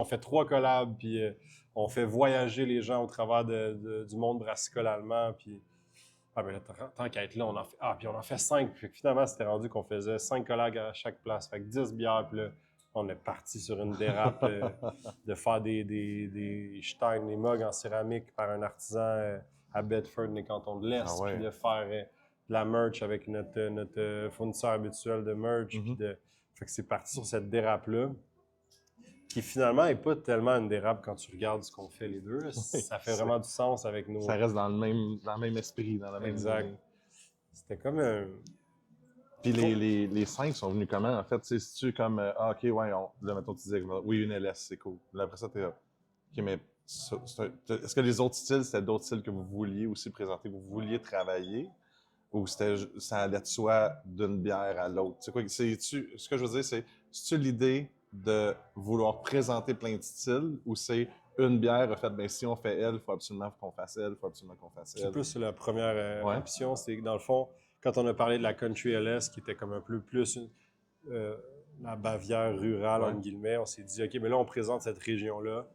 fait 3 collabs, puis on fait voyager les gens au travers du monde brassicole allemand, puis ben là, tant qu'à être là, puis on en fait 5. Puis finalement, c'était rendu qu'on faisait 5 collabs à chaque place, fait que 10 bières, puis là, on est parti sur une dérape de faire des steins, des mugs en céramique par un artisan à Bedford, dans les cantons de l'Est, puis de faire de la merch avec notre fournisseur habituel de merch, puis fait que c'est parti sur cette dérape-là, qui finalement n'est pas tellement une dérape quand tu regardes ce qu'on fait les deux. Oui, ça fait vraiment du sens avec nos... Ça reste dans le même esprit, dans la même... Exact. C'était comme un... Puis les 5 sont venus comment, en fait? Si tu comme, OK, ouais, là, mettons, tu disais, oui, une LS, c'est cool. Là, après ça, t'es OK, mais est-ce que les autres styles, c'était d'autres styles que vous vouliez aussi présenter, que vous vouliez travailler? Ou ça allait de soi d'une bière à l'autre? C'est quoi? Ce que je veux dire, c'est-tu l'idée de vouloir présenter plein de styles ou c'est une bière, en fait, ben si on fait elle, il faut absolument qu'on fasse elle, il faut absolument qu'on fasse elle? C'est plus la première option, c'est que dans le fond, quand on a parlé de la Country LS, qui était comme un peu plus la Bavière rurale, entre guillemets, on s'est dit, OK, mais là, on présente cette région-là.